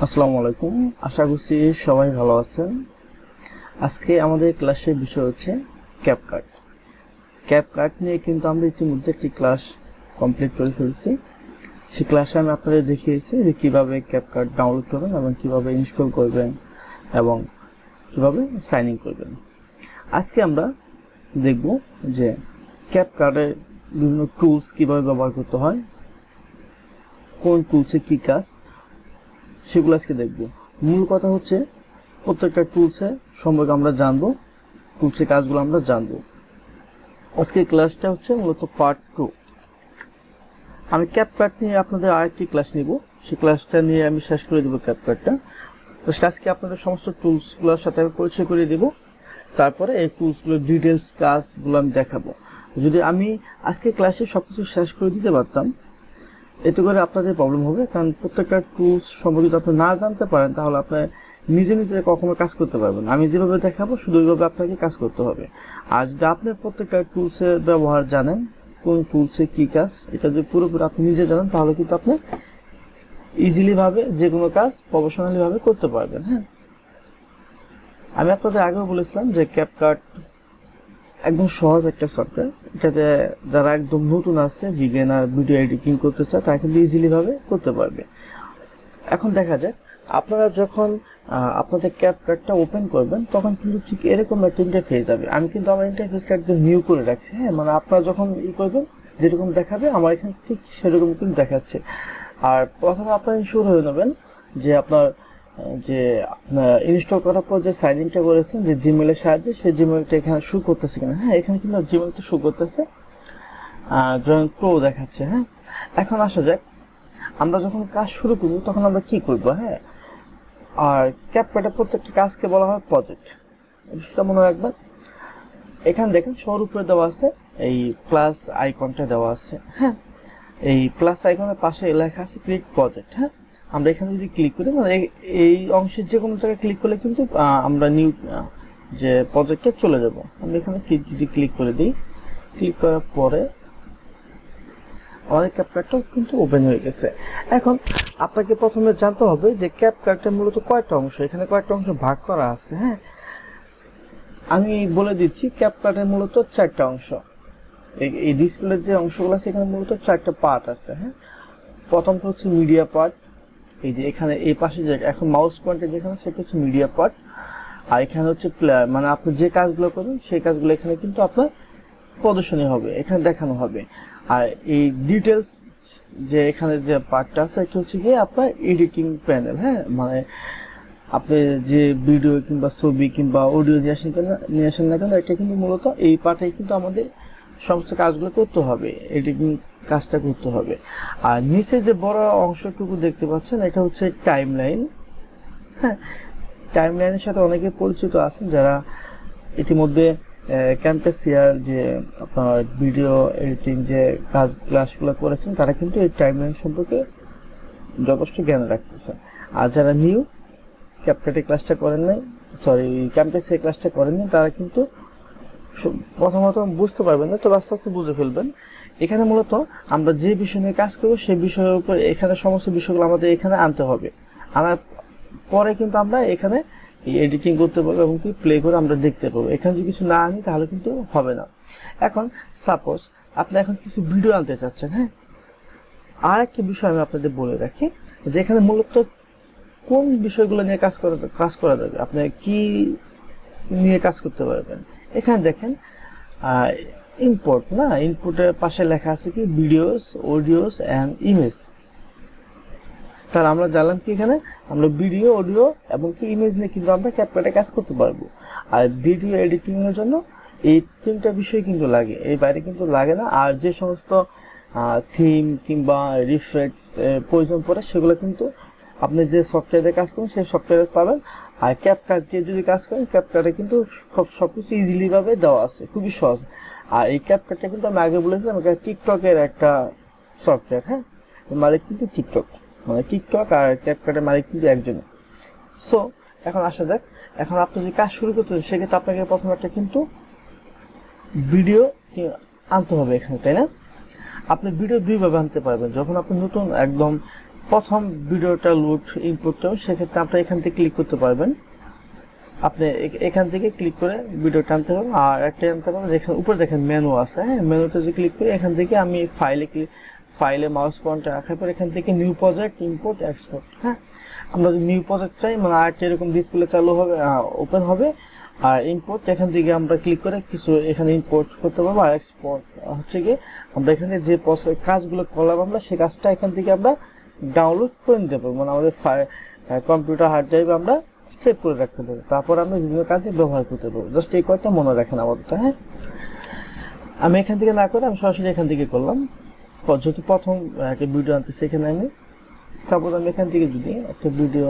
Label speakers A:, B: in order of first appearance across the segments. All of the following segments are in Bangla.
A: আসসালামু আলাইকুম। আশা করছি সবাই ভালো আছেন। আজকে আমাদের ক্লাসের বিষয় হচ্ছে ক্যাপকাট। ক্যাপকাট নিয়ে কিন্তু আমরা ইতিমধ্যে একটি ক্লাস কমপ্লিট করে ফেলছি। সেই ক্লাসে আমি আপনাদের দেখিয়েছি যে কীভাবে ক্যাপকাট ডাউনলোড করবেন এবং কীভাবে ইনস্টল করবেন এবং কীভাবে সাইন ইন করবেন। আজকে আমরা দেখব যে ক্যাপকাটের বিভিন্ন টুলস কীভাবে ব্যবহার করতে হয়, কোন টুলসে কী কাজ, সেগুলো আজকে দেখব। মূল কথা হচ্ছে প্রত্যেকটা টুলসের সম্পর্কে আমরা জানবো, টুলসের কাজগুলো আমরা জানবো। আজকের ক্লাসটা হচ্ছে মূলত পার্ট 2। আমি ক্যাপকাট নিয়ে আপনাদের আরেকটি ক্লাস নিব, সেই ক্লাসটা নিয়ে আমি শেষ করে দেবো ক্যাপকাটটা। আজকে আপনাদের সমস্ত টুলসগুলোর সাথে আমি পরিচয় করে দেব, তারপরে এই টুলসগুলোর ডিটেলস কাজগুলো আমি দেখাবো। যদি আমি আজকে ক্লাসে সব কিছু শেষ করে দিতে পারতাম, এতে করে আপনাদের প্রবলেম হবে, কারণ প্রত্যেকটা টুলস সম্পর্কে যদি আপনি না জানতে পারেন তাহলে আপনি নিজে নিজে কখনো কাজ করতে পারবেন। আমি যেভাবে দেখাবো শুধু ওইভাবে আপনাকে কাজ করতে হবে। আর যদি আপনি প্রত্যেকটা টুলসের ব্যবহার জানেন, কোন টুলসে কী কাজ, এটা যদি পুরোপুরি আপনি নিজে জানেন তাহলে কিন্তু আপনি ইজিলিভাবে যে কোনো কাজ প্রফেশনালিভাবে করতে পারবেন। হ্যাঁ, আমি আপনাদের আগেও বলেছিলাম যে ক্যাপকাট একদম সহজ একটা সফটওয়্যার। এটাতে যারা একদম নতুন আছে, বিগিনার, ভিডিও এডিটিং করতে চায়, তারা কিন্তু ইজিলিভাবে করতে পারবে। এখন দেখা যাক, আপনারা যখন আপনাদের ক্যাপকাটটা ওপেন করবেন তখন কিন্তু ঠিক এরকম একটা ইন্টারফেস যাবে। আমি কিন্তু আমার ইন্টারফেসটা একদম নিউ করে রাখছি। হ্যাঁ, মানে আপনারা যখন করবেন যেরকম দেখাবে আমার এখানে ঠিক সেরকম কিন্তু দেখাচ্ছে। আর প্রথমে আপনারা ইনশিওর হয়ে নেবেন যে আপনার ইনস্টল করার পর যে সাইন ইনটা করেছেন যে জিমেলের সাহায্যে, সেই জিমেলটা এখানে শো করতেছে কিনা। হ্যাঁ, এখানে কিন্তু জিমেলটা শো করতেছে, জয়েন প্রো দেখাচ্ছে। হ্যাঁ, এখন আসা যাক, আমরা যখন কাজ শুরু করব তখন আমরা কি করব। হ্যাঁ, আর ক্যাপকাটের প্রত্যেকটা কাজকে বলা হয় প্রজেক্ট, সেটা মনে রাখবেন। এখানে দেখেন সবার উপরে দেওয়া আছে এই প্লাস আইকনটা দেওয়া আছে। হ্যাঁ, এই প্লাস আইকনের পাশে লেখা আছে ক্রিয়েট প্রজেক্ট। হ্যাঁ, আমরা এখানে যদি ক্লিক করি, মানে এই অংশের যে কোনো জায়গায় ক্লিক করলে কিন্তু আমরা নিউ যে প্রজেক্টে চলে যাব। আমরা এখানে যদি ক্লিক করে দিই, ক্লিক করার পরে আমাদের ক্যাপকাটটাও কিন্তু ওপেন হয়ে গেছে। এখন আপনাকে প্রথমে জানতে হবে যে ক্যাপকাটের মূলত কয়টা অংশ, এখানে কয়টা অংশ ভাগ করা আছে। হ্যাঁ, আমি বলে দিচ্ছি, ক্যাপকাটের মূলত 4টা অংশ। এই ডিসপ্লের যে অংশগুলো আছে এখানে মূলত 4টা পার্ট আছে। হ্যাঁ, প্রথমটা হচ্ছে মিডিয়া পার্ট, এই যে এখানে এই পাশে যে এখন মাউস পয়েন্টার যেখানে, সেটা হচ্ছে মিডিয়া পার্ট। আর এখানে হচ্ছে প্লেয়ার, মানে আপনি যে কাজগুলো করবেন সেই কাজগুলো এখানে কিন্তু আপনার প্রদর্শনী হবে, এখানে দেখানো হবে। আর এই ডিটেলস যে এখানে যে পার্টটা আছে এটা হচ্ছে গিয়ে আপনার এডিটিং প্যানেল। হ্যাঁ, মানে আপনি যে ভিডিও কিংবা ছবি কিংবা অডিও নিয়ে আসেন না কেন, এটা কিন্তু মূলত এই পার্টে কিন্তু আমাদের সমস্ত কাজগুলো করতে হবে, এডিটিং কাজটা করতে হবে। আর নিচে যে বড় অংশটুকু দেখতে পাচ্ছেন এটা হচ্ছে টাইম লাইন। হ্যাঁ, টাইম লাইনের সাথে অনেকে পরিচিত আছেন যারা ইতিমধ্যে ক্যাম্পাসিয়ার যে আপনার ভিডিও এডিটিং যে ক্লাসগুলো করেছেন, তারা কিন্তু এই টাইম লাইন সম্পর্কে যথেষ্ট জ্ঞান রাখতেছেন। আর যারা নিউ ক্যাপকাটে ক্লাসটা করেন নাই, ক্যাম্পাসিয়ার ক্লাসটা করেন নাই, তারা কিন্তু প্রথমত বুঝতে পারবেন না, তো আস্তে আস্তে বুঝে ফেলবেন। এখানে মূলত আমরা যে বিষয় নিয়ে কাজ করবো সেই বিষয়ের উপর এখানে সমস্ত বিষয়গুলো আমাদের এখানে আনতে হবে। আনার পরে কিন্তু আমরা এখানে এডিটিং করতে পারবো এবং কি প্লে করে আমরা দেখতে পাবো। এখানে যদি কিছু না আনি তাহলে কিন্তু হবে না। এখন সাপোজ আপনি এখন কিছু ভিডিও আনতে চাচ্ছেন। হ্যাঁ, আর একটা বিষয় আমি আপনাদের বলে রাখি যে এখানে মূলত কোন বিষয়গুলো নিয়ে কাজ করা যাবে, আপনি কি নিয়ে কাজ করতে পারবেন। এখানে দেখেন ইম্পোর্ট, না ইনপুটের পাশে লেখা আছে কি ভিডিওস, অডিওস অ্যান্ড ইমেজ। তাহলে আমরা জানলাম কি এখানে আমরা ভিডিও, অডিও এবং কি ইমেজ নিয়ে কিন্তু আমরা ক্যাপকাটে কাজ করতে পারবো। আর ভিডিও এডিটিং এর জন্য এই 3টা বিষয় কিন্তু লাগে, এই বাইরে কিন্তু লাগে না। আর যে সমস্ত থিম কিংবা রিফ্লেক্স প্রয়োজন পড়ে সেগুলো কিন্তু আপনি যে সফটওয়্যারে কাজ করেন সেই সফটওয়্যারে পাবেন। আর ক্যাপকাট দিয়ে যদি কাজ করেন, ক্যাপকাটে কিন্তু সবকিছু ইজিলিভাবে দেওয়া আছে, খুবই সহজ। আর এই ক্যাপকাটটা কিন্তু আমি আগে বলেছিলাম এটা টিকটকের একটা সফটওয়্যার। হ্যাঁ, মালিক কিন্তু টিকটক, মানে টিকটক আর ক্যাপকাটের মালিক কিন্তু একজনই। সো এখন আসা যাক, এখন আপনি যদি কাজ শুরু করতে সেক্ষেত্রে আপনাকে প্রথমে একটা কিন্তু ভিডিও আনতে হবে এখানে, তাই না? আপনি ভিডিও দুইভাবে আনতে পারবেন। যখন আপনি নতুন একদম প্রথম ভিডিওটা লোড ইম্পোর্ট হবে, সেক্ষেত্রে আপনি এখান থেকে ক্লিক করতে পারবেন। আপনি এখান থেকে ক্লিক করে ভিডিও টানতে পারবেন। আর একটা টানতে পারবেন, এখানে উপরে দেখেন মেনু আছে, হ্যাঁ, মেনুতে যদি ক্লিক করি এখান থেকে আমি ফাইলে মাউস পয়েন্টার রাখার পর এখান থেকে নিউ প্রজেক্ট, ইম্পোর্ট, এক্সপোর্ট, হ্যাঁ, আমরা যদি নিউ প্রজেক্ট চাই মানে আর এরকম ডিসপ্লে চালু হবে, ওপেন হবে। আর ইম্পোর্ট এখান থেকে আমরা ক্লিক করে কিছু এখানে ইম্পোর্ট করতে পারবো। আর এক্সপোর্ট হচ্ছে কি আমরা এখানে যে কাজগুলো করলাম আমরা সেই কাজটা এখান থেকে আমরা ডাউনলোড করে নিতে পারবো, মানে আমাদের কম্পিউটার হার্ড ড্রাইভে আমরা সেভ করে রাখতে পারবো, তারপর আমরা বিভিন্ন কাজে ব্যবহার করতে পারবো। জাস্ট এই কয়েকটা মনে রাখেন আপাতত, হ্যাঁ। আমি এখান থেকে না করে আমি সরাসরি এখান থেকে করলাম। যেহেতু প্রথম একটা ভিডিও আনতেছি এখানে আমি, তারপর আমি এখান থেকে যদি একটা ভিডিও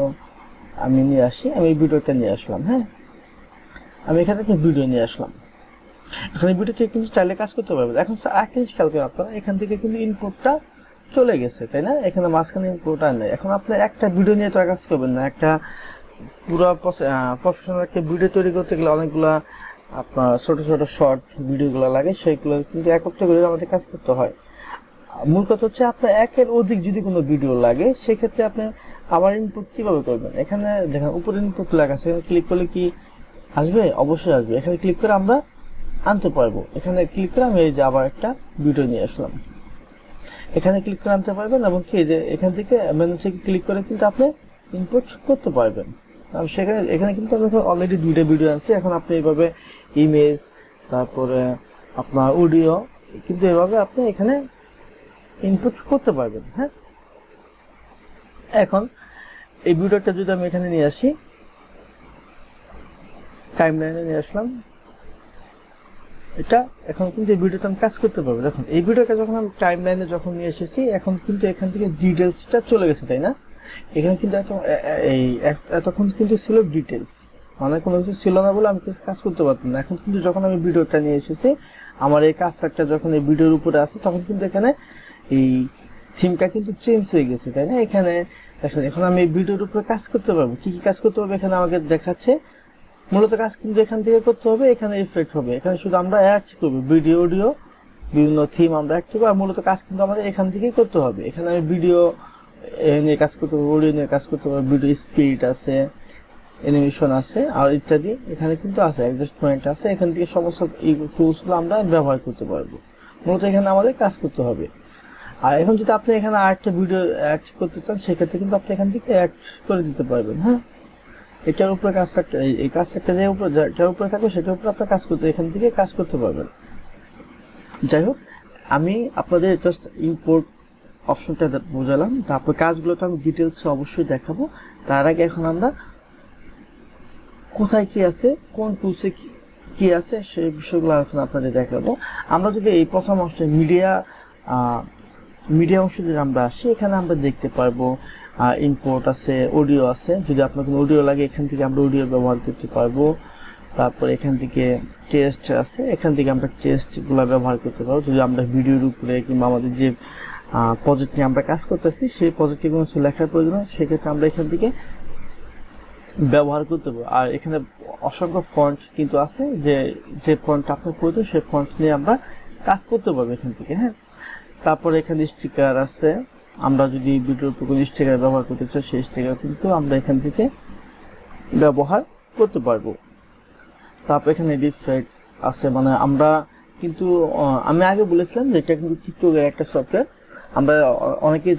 A: আমি নিয়ে আসি, আমি এই ভিডিওটা নিয়ে আসলাম, হ্যাঁ, আমি এখান থেকে ভিডিও নিয়ে আসলাম। এখানে ভিডিও থেকে কিন্তু চাইলে কাজ করতে পারবেন। এখন একটা জিনিস খেয়াল করেন আপনারা, এখান থেকে কিন্তু ইনপুটটা চলে গেছে, তাই না? এখানে মাঝখানে ইনপুট আর নেই। এখন আপনি একটা ভিডিও নিয়ে তো কাজ করবেন না, একটা পুরো প্রফেশনাল একটা ভিডিও তৈরি করতে গেলে অনেকগুলা আপনার ছোট ছোট শর্ট ভিডিওগুলো লাগে, সেইগুলো কিন্তু একত্র করে আমাদের কাজ করতে হয়। মূল কথা হচ্ছে আপনার একের অধিক যদি কোনো ভিডিও লাগে, সেক্ষেত্রে আপনি আবার ইনপুট কীভাবে করবেন? এখানে দেখেন উপরে ইনপুট লেখা আছে, এখানে ক্লিক করলে কি আসবে? অবশ্যই আসবে। এখানে ক্লিক করে আমরা আনতে পারবো। এখানে ক্লিক করে আমি এই যে আবার একটা ভিডিও নিয়ে আসলাম, এখানে ক্লিক করে আনতে পারবেন। এবং কি যে এখান থেকে মেনু থেকে ক্লিক করে কিন্তু আপনি ইনপুট করতে পারবেন। সেখানে এখানে কিন্তু আমি অলরেডি 2টা ভিডিও আনছি। এখন আপনি এইভাবে ইমেজ, তারপরে আপনার অডিও, কিন্তু এভাবে আপনি এখানে ইনপুট করতে পারবেন, হ্যাঁ। এখন এই ভিডিওটা যদি আমি এখানে নিয়ে আসি, টাইমলাইনে নিয়ে আসলাম, এটা এখন কিন্তু এই ভিডিওটা আমি কাজ করতে পারবো। দেখুন এই ভিডিওটা যখন আমি টাইমলাইনে যখন নিয়ে এসেছি, এখন কিন্তু এখান থেকে ডিটেলসটা চলে গেছে, তাই না? এখানে কিন্তু এতক্ষণ কিন্তু ছিল ডিটেলস, মানে কোনো কিছু ছিল না বলে আমি কিছু কাজ করতে পারতাম না। এখন কিন্তু যখন আমি ভিডিওটা নিয়ে এসেছি, আমার এই কাজটা যখন এই ভিডিওর উপরে আছে, তখন কিন্তু এখানে এই থিমটা কিন্তু চেঞ্জ হয়ে গেছে, তাই না? এখানে দেখেন এখন আমি এই ভিডিওর উপরে কাজ করতে পারবো। কি কি কাজ করতে হবে এখানে আমাকে দেখাচ্ছে। মূলত কাজ কিন্তু এখান থেকে করতে হবে, এখানে ইফেক্ট হবে, এখানে শুধু আমরা অ্যাড করবো, ভিডিও অডিও বিভিন্ন থিম আমরা অ্যাড করবো। আর মূলত কাজ কিন্তু আমাদের এখান থেকেই করতে হবে। এখানে আমি ভিডিও নিয়ে কাজ করতে পারবো, অডিও নিয়ে কাজ করতে পারবো, ভিডিও স্পিড আছে, অ্যানিমেশন আছে, আর ইত্যাদি এখানে কিন্তু আছে, অ্যাডজাস্টমেন্ট আছে। এখান থেকে সমস্ত এই টুলসগুলো আমরা ব্যবহার করতে পারবো। মূলত এখানে আমাদের কাজ করতে হবে। আর এখন যদি আপনি এখানে আরেকটা ভিডিও অ্যাড করতে চান, সেক্ষেত্রে কিন্তু আপনি এখান থেকে অ্যাড করে দিতে পারবেন, হ্যাঁ। এটার উপরে কাজটা, এই কাজটা যে উপরে যেটার উপরে থাকবে সেটার উপরে আপনার কাজ করতে, এখান থেকে কাজ করতে পারবেন। যাই হোক, আমি আপনাদের জাস্ট ইম্পোর্ট অপশনটা বোঝালাম, তারপর কাজগুলো তো আমি ডিটেলসে অবশ্যই দেখাবো। তার আগে এখন আমরা কোথায় কি আছে, কোন টুলসে কি আছে, সেই বিষয়গুলো এখন আপনাদের দেখাবো। আমরা যদি এই প্রথম অংশে মিডিয়া অংশ যদি আমরা আসি, এখানে আমরা দেখতে পারবো ইম্পোর্ট আছে, অডিও আছে। যদি আপনার কোনো অডিও লাগে, এখান থেকে আমরা অডিও ব্যবহার করতে পারবো। তারপর এখান থেকে টেস্ট আছে, এখান থেকে আমরা টেস্টগুলো ব্যবহার করতে পারবো। যদি আমরা ভিডিওর উপরে কিংবা আমাদের যে প্রজেক্ট নিয়ে আমরা কাজ করতেছি, সেই প্রজেক্টে কোনো কিছু লেখার প্রয়োজন হয়, সেক্ষেত্রে আমরা এখান থেকে ব্যবহার করতে পারবো। আর এখানে অসংখ্য ফন্ট কিন্তু আছে, যে ফন্ট আপনার প্রয়োজন সেই ফন্ট নিয়ে আমরা কাজ করতে পারবো এখান থেকে, হ্যাঁ। তারপরে এখানে স্টিকার আছে, আমরা যদি ভিডিওর উপর কোনো স্টিকার ব্যবহার করতে চাই, সেই স্টিকার কিন্তু আমরা এখান থেকে ব্যবহার করতে পারবো। তারপর এখানে ইফেক্টস আছে, মানে আমরা কিন্তু আমি আগে বলেছিলাম যে এটা কিন্তু টিকটকের একটা সফটওয়্যার। আমরা অনেকেই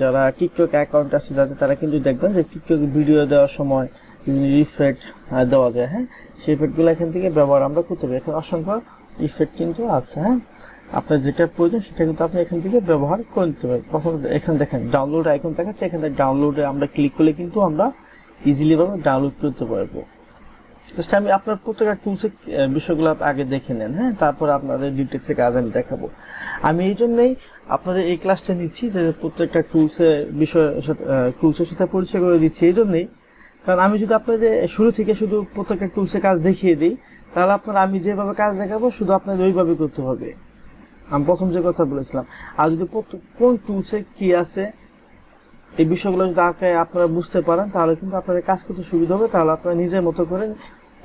A: যারা টিকটক অ্যাকাউন্ট আছে যাদের, তারা কিন্তু দেখবেন যে টিকটকে ভিডিও দেওয়ার সময় ইফেক্ট দেওয়া যায়, হ্যাঁ। সেই ইফেক্টগুলো এখান থেকে ব্যবহার আমরা করতে পারি। এখানে অসংখ্য ইফেক্ট কিন্তু আছে, হ্যাঁ। আপনার যেটা প্রয়োজন সেটা কিন্তু আপনি এখান থেকে ব্যবহার করতে পারেন। প্রথমে এখানে দেখেন ডাউনলোড আইকন দেখাচ্ছে, এখানে ডাউনলোডে আমরা ক্লিক করলে কিন্তু আমরা ইজিলি ভাবে ডাউনলোড করতে পারবো। জাস্ট আমি আপনার প্রত্যেকটা টুলসের বিষয়গুলো আগে দেখে নেন, হ্যাঁ। তারপর আপনাদের ডিটেলসে কাজ আমি দেখাবো। আমি এই জন্যই আপনাদের এই ক্লাসটা নিচ্ছি, যে প্রত্যেকটা টুলসের সাথে পরিচয় করে দিচ্ছি। এই জন্যই, কারণ আমি যদি আপনাদের শুরু থেকে শুধু প্রত্যেকটা টুলসের কাজ দেখিয়ে দিই, তাহলে আপনারা আমি যেভাবে কাজ দেখাবো শুধু আপনাদের ওইভাবে করতে হবে। আমি প্রথম যে কথা বলেছিলাম। আর যদি কোন টুলসে কি আছে এই বিষয়গুলো যদি আপনারা বুঝতে পারেন, তাহলে কিন্তু আপনাদের কাজ করতে সুবিধা হবে। তাহলে আপনারা নিজের মতো করে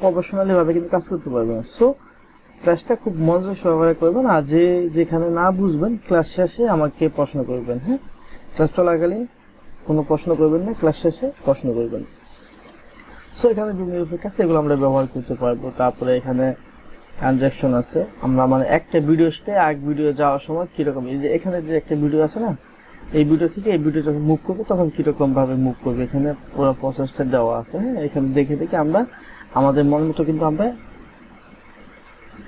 A: প্রফেশনালি ভাবে কিন্তু কাজ করতে পারবেন। সো ক্লাসটা খুব মনোযোগ সহকারে করবেন। আর যেখানে না বুঝবেন, ক্লাস শেষে আমাকে প্রশ্ন করবেন, হ্যাঁ। ক্লাস চলাকালীন কোনো প্রশ্ন করবেন না, ক্লাস শেষে প্রশ্ন করবেন। সো এখানে বিভিন্ন ইফেক্ট আছে, এগুলো আমরা ব্যবহার করতে পারবো। তারপরে এখানে ট্রানজ্যাকশন আছে, আমরা মানে একটা ভিডিও সাথে আরেক ভিডিও যাওয়ার সময় কীরকম, এই যে এখানে যে একটা ভিডিও আছে না, এই ভিডিও থেকে এই ভিডিও যখন মুভ করবো তখন কীরকম ভাবে মুভ করবে, এখানে পুরো প্রসেসটা দেওয়া আছে। হ্যাঁ, এখানে দেখে দেখে আমরা আমাদের মন মতো কিন্তু আমরা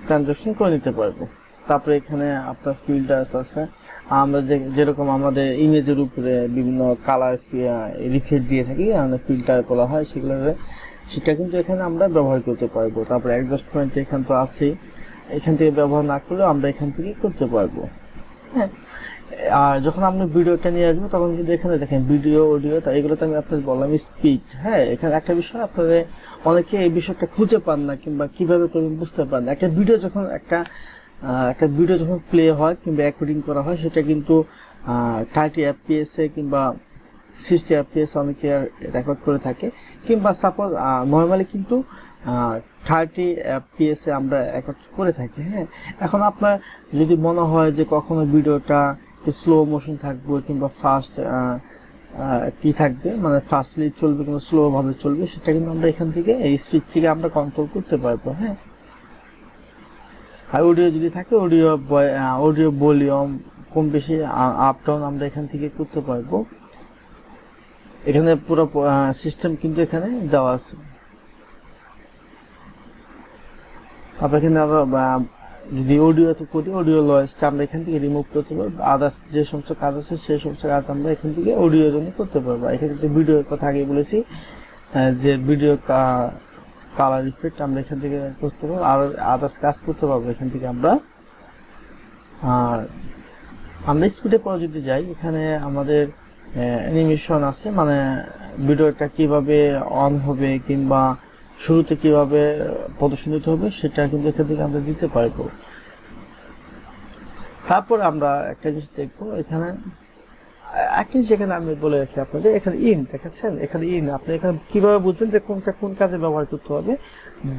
A: ট্রানজ্যাকশন করে নিতে পারবো। তারপরে এখানে আপনার ফিল্টার্স আছে, আমরা যেরকম আমাদের ইমেজের উপরে বিভিন্ন কালার রিফ্লেক্ট দিয়ে থাকি, আমাদের ফিল্টার বলা হয়, সেটা কিন্তু এখানে আমরা ব্যবহার করতে পারবো। তারপরে অ্যাডজাস্টমেন্ট এখানে তো আছেই, এখান থেকে ব্যবহার না করলেও আমরা এখান থেকে করতে পারবো। হ্যাঁ, আর যখন আপনি ভিডিওটা নিয়ে আসবো তখন কিন্তু এখানে দেখেন ভিডিও, অডিও, তা এগুলো তো আমি আপনাদের বললাম স্পিড। হ্যাঁ, এখানে একটা বিষয় আপনাদের অনেকে এই বিষয়টা খুঁজে পান না কিংবা কিভাবে করবেন বুঝতে পারেন না। একটা ভিডিও যখন প্লে হয় কিংবা রেকর্ডিং করা হয়, সেটা কিন্তু 30 FPS কিংবা 60 FPS অনেকে রেকর্ড করে থাকে, কিংবা সাপোজ নর্মালি কিন্তু 30 FPS আমরা রেকর্ড করে থাকি। হ্যাঁ, এখন আপনার যদি মনে হয় যে কখনো ভিডিওটা স্লো মোশন থাকবে কিংবা ফাস্ট কি থাকবে, মানে ফাস্টলি চলবে কিংবা স্লো ভাবে চলবে, সেটা কিন্তু আমরা এখান থেকে এই স্পিড থেকে আমরা কন্ট্রোল করতে পারবো। হ্যাঁ, আর অডিও যদি থাকে অডিও ভলিউম কম বেশি আপ ডাউন আমরা এখান থেকে করতে পারবো। এখানে পুরো সিস্টেম কিন্তু এখানে দেওয়া আছে। তারপর এখানে আমরা যদি অডিওতে করি, অডিও লয়েসটা আমরা এখান থেকে রিমুভ করতে পারবো। আদার্স যে সমস্ত কাজ আছে সেই সমস্ত কাজ আমরা এখান থেকে অডিওর জন্য করতে পারবো। এখানে ভিডিওর কথা আগে বলেছি যে ভিডিও কালার ইফেক্ট আমরা এখান থেকে করতে পারবো, আর আদার্স কাজ করতে পারবো এখান থেকে আমরা। আর আমরা স্পিডে পরে যদি যাই, এখানে আমাদের অ্যানিমেশন আছে, মানে ভিডিওটা কিভাবে অন হবে কিংবা শুরুতে কিভাবে প্রদর্শিত হবে সেটা কিন্তু এখান থেকে আমরা দিতে পারবো। তারপর আমরা একটা জিনিস দেখবো, এখানে একটা যেখানে আমি বলে রাখি আপনাদের, এখানে ইন দেখাচ্ছেন, এখানে ইন আপনি এখানে কিভাবে বুঝবেন যে কোনটা কোন কাজে ব্যবহার করতে হবে,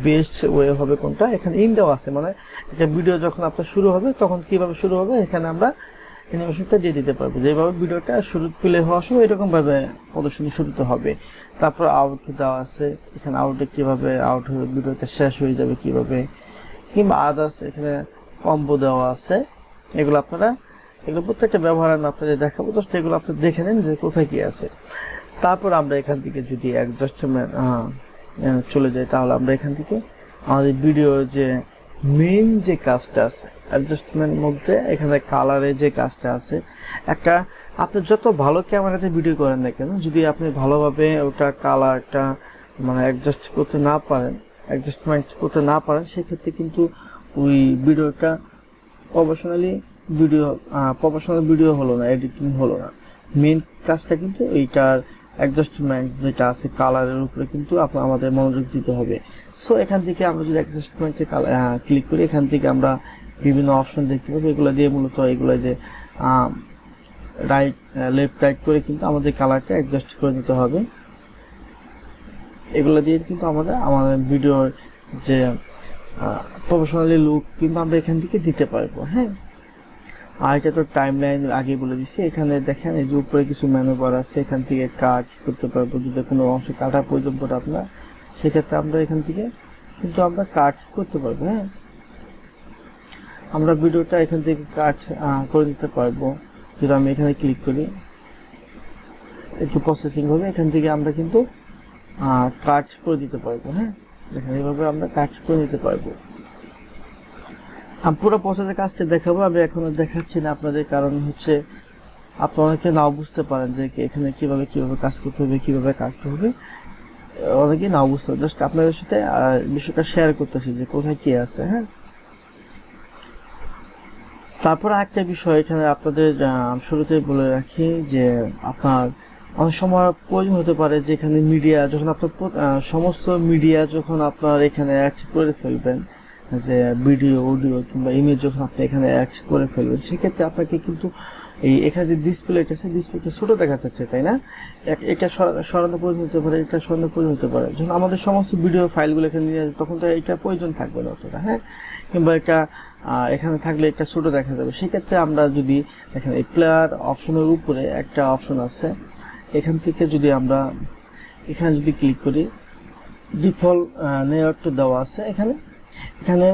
A: বেস্ট ওয়ে হবে কোনটা। এখানে ইন দেওয়া আছে, মানে একটা ভিডিও যখন আপনার শুরু হবে তখন কিভাবে শুরু হবে এখানে আমরা অ্যানিমেশনটা দিয়ে দিতে পারবো, যেভাবে ভিডিওটা শুরু প্লে হওয়ার সময় এরকম ভাবে প্রদর্শনী শুরুতে হবে। তারপর আউট দেওয়া আছে, এখানে আউটে কিভাবে আউট হয়ে ভিডিওটা শেষ হয়ে যাবে কিভাবে, কিংবা আদার্স এখানে কম্বো দেওয়া আছে। এগুলো প্রত্যেকটা ব্যবহার আমি আপনাদের দেখাবো, জাস্ট এগুলো আপনি দেখে নেন যে কোথায় কি আছে। তারপর আমরা এখান থেকে যদি অ্যাডজাস্টমেন্ট চলে যাই, তাহলে আমরা এখান থেকে আমাদের ভিডিওর যে মেইন যে কাজটা আছে অ্যাডজাস্টমেন্ট মধ্যে, এখানে কালারে যে কাজটা আছে, একটা আপনি যত ভালো ক্যামেরাতে ভিডিও করেন না কেন, যদি আপনি ভালোভাবে ওটা কালারটা মানে অ্যাডজাস্টমেন্ট করতে না পারেন, সেক্ষেত্রে কিন্তু ওই ভিডিওটা প্রফেশনাল ভিডিও হলো না, এডিটিং হলো না। মেইন কাজটা কিন্তু এইটার অ্যাডজাস্টমেন্ট যেটা আছে কালারের উপরে কিন্তু আমাদের মনোযোগ দিতে হবে। সো এখান থেকে আমরা যদি অ্যাডজাস্টমেন্টে ক্লিক করি, এখান থেকে আমরা বিভিন্ন অপশন দেখতে পাবো। এগুলো দিয়ে মূলত এগুলো যে লেফট রাইট করে কিন্তু আমাদের কালারটা অ্যাডজাস্ট করে নিতে হবে। এগুলো দিয়ে কিন্তু আমাদের ভিডিওর যে প্রফেশনালি লুক কিন্তু আমরা এখান থেকে দিতে পারবো। হ্যাঁ, আর এটা তো টাইম লাইন আগে বলে দিচ্ছি। এখানে দেখেন এই যে উপরে কিছু মেনু বার আছে, এখান থেকে কাট করতে পারবো। যদি কোনো অংশ কাটা প্রয়োজন পড়ে আপনার, সেক্ষেত্রে আমরা এখান থেকে কিন্তু আমরা কাট করতে পারবো। হ্যাঁ, আমরা ভিডিওটা এখান থেকে কাট করে দিতে পারবো। যদি আমি এখানে ক্লিক করি, একটু প্রসেসিং হবে, এখান থেকে আমরা কিন্তু কাট করে দিতে পারবো। হ্যাঁ, দেখেন এইভাবে আমরা কাট করে দিতে পারবো। আমি পুরো প্রসেসের কাজটা দেখাবো, আমি এখন দেখাচ্ছি না আপনাদের, কারণ হচ্ছে আপনারা অনেকে নাও বুঝতে পারেন যে এখানে কিভাবে কাজ করতে হবে, কিভাবে কাটতে হবে, অনেকে নাও বুঝতে পারে। জাস্ট আপনাদের সাথে বিষয়টা শেয়ার করতেছি যে কোথায় কি আছে। হ্যাঁ, তারপর একটা বিষয় এখানে আপনাদের শুরুতে বলে রাখি যে আপনার অনেক সময় প্রয়োজন হতে পারে যে এখানে মিডিয়া যখন আপনার সমস্ত মিডিয়া যখন আপনার এখানে অ্যাড করে ফেলবেন, যে ভিডিও, অডিও কিংবা ইমেজ যখন আপনি এখানে অ্যাড করে ফেলবেন, সেক্ষেত্রে আপনাকে কিন্তু এখানে যে ডিসপ্লেটা আছে, ডিসপ্লেটা ছোটো দেখা যাচ্ছে, তাই না? এটা সরানো প্রয়োজন হতে পারে, এটা সরানো প্রয়োজন হতে পারে। যখন আমাদের সমস্ত ভিডিও ফাইলগুলো এখানে নিয়ে আসবে, তখন তো এটা প্রয়োজন থাকবে না অতটা। হ্যাঁ, কিংবা এটা এখানে থাকলে এটা ছোটো দেখা যাবে। সেক্ষেত্রে আমরা যদি দেখেন এই প্লেয়ার অপশনের উপরে একটা অপশন আছে, এখান থেকে যদি আমরা এখানে যদি ক্লিক করি, ডিফল্ট লেআউট দেওয়া আছে এখানে। এখানে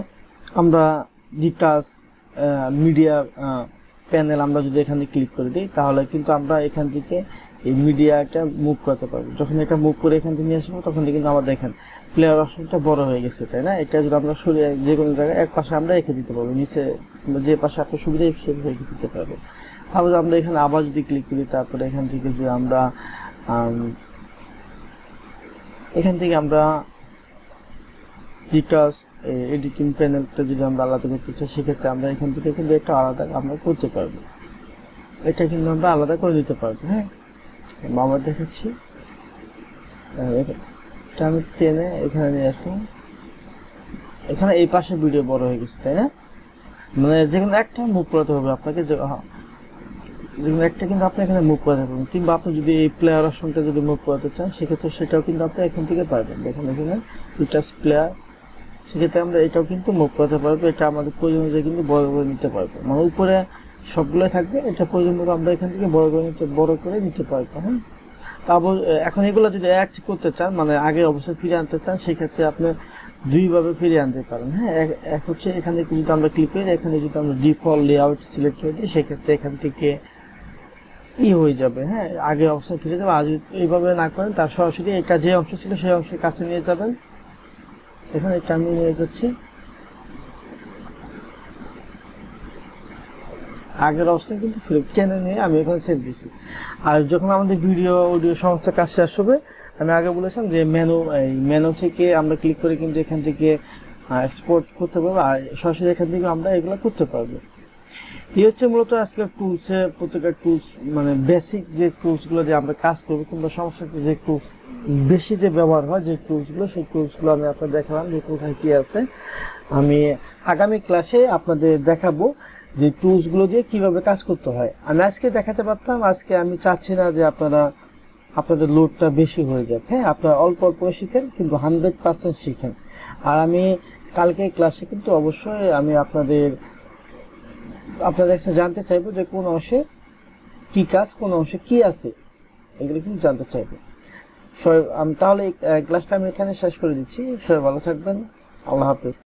A: আমরা ডিটাচ মিডিয়া প্যানেল আমরা যদি এখানে ক্লিক করে দিই, তাহলে কিন্তু আমরা এখান থেকে এই মিডিয়াটা মুভ করতে পারবো। যখন এটা মুভ করে এখান থেকে নিয়ে আসবো, তখন কিন্তু আমরা দেখেন প্লেয়ার অপশনটা বড় হয়ে গেছে, তাই না? এটা যদি আমরা সরিয়ে যে কোনো জায়গায় এক পাশে আমরা রেখে দিতে পারবো, নিচে যে পাশে আপনার সুবিধা রেখে দিতে পারবো। তারপরে আমরা এখানে আবার যদি ক্লিক করি, তারপরে এখান থেকে যদি আমরা ডিটাচ এডিটিং প্যানেলটা যদি আমরা আলাদা করতে চাই, সেক্ষেত্রে আমরা এখান থেকে কিন্তু একটা আলাদা আমরা করতে পারবো। এটা কিন্তু আমরা আলাদা করে দিতে পারবো। হ্যাঁ, আমরা দেখাচ্ছি, এটা আমি টেনে এখানে নিয়ে আসলাম। এখানে এই পাশে ভিডিও বড় হয়ে গেছে, তাই না? মানে যেকোনো একটা মুভ করাতে হবে আপনাকে, যেকোনো একটা কিন্তু আপনি এখানে মুভ করাতে পারবেন। কিংবা আপনি যদি এই প্লেয়ার অপশনটা যদি মুভ করাতে চান, সেক্ষেত্রে সেটাও কিন্তু আপনি এখান থেকে পারবেন। দেখুন এখানে ডিটাচ প্লেয়ার, সেক্ষেত্রে আমরা এটাও কিন্তু মুভ করাতে পারবো। এটা আমাদের প্রয়োজন অনুযায়ী কিন্তু বড় করে নিতে পারবো, মানে উপরে সবগুলোই থাকবে, এটা প্রয়োজন মতো আমরা এখান থেকে বড় করে নিতে পারবো। হ্যাঁ, তারপর এখন এগুলো যদি অ্যাড করতে চান, মানে আগে অবশ্যই ফিরে আনতে চান, সেক্ষেত্রে আপনি দুইভাবে ফিরে আনতে পারেন। হ্যাঁ, এক হচ্ছে এখানে যদি আমরা ক্লিক করি, এখানে যদি আমরা ডিফল্ট লেআউট সিলেক্ট করে দিই, সেক্ষেত্রে এখান থেকে হয়ে যাবে। হ্যাঁ, আগে অবস্থায় ফিরে যাবে। আর যদি এইভাবে না করেন, তার সরাসরি এটা যে অংশ ছিল সেই অংশের কাছে নিয়ে যাবেন। এখানে এটা আমি নিয়ে যাচ্ছি, আগের অবস্থায় কিন্তু ফিরে টেনে নিয়ে আমি এখানে ছেড়ে দিচ্ছি। আর যখন আমাদের ভিডিও অডিও সমস্ত কাজ শেষ হবে, আমি আগে বলেছিলাম যে মেনু থেকে আমরা ক্লিক করে কিন্তু এখান থেকে এক্সপোর্ট করতে পারবো, আর সরাসরি এখান থেকে আমরা এগুলো করতে পারবো। এই হচ্ছে মূলত আজকে টুলসে, প্রত্যেকটা টুলস মানে বেসিক যে টুলসগুলো দিয়ে আমরা কাজ করবো, কিংবা সমস্ত যে টুলস বেশি যে ব্যবহার হয় যে টুলসগুলো, সেই টুলসগুলো আমি আপনাদের দেখালাম যে কোথায় কী আছে। আমি আগামী ক্লাসে আপনাদের দেখাবো যে টুলসগুলো দিয়ে কিভাবে কাজ করতে হয়। আমি আজকে দেখাতে পারতাম, আজকে আমি চাচ্ছি না যে আপনাদের লোডটা বেশি হয়ে যাক। হ্যাঁ, আপনারা অল্প অল্প শিখেন, কিন্তু 100% শিখেন। আর আমি কালকে ক্লাসে কিন্তু অবশ্যই আমি আপনাদের কাছে জানতে চাইবো যে কোন অংশে কি কাজ, কোন অংশে কি আছে, এগুলো কিন্তু জানতে চাইবো। তাহলে ক্লাসটা আমি এখানে শেষ করে দিচ্ছি। সবাই ভালো থাকবেন, আল্লাহ হাফেজ।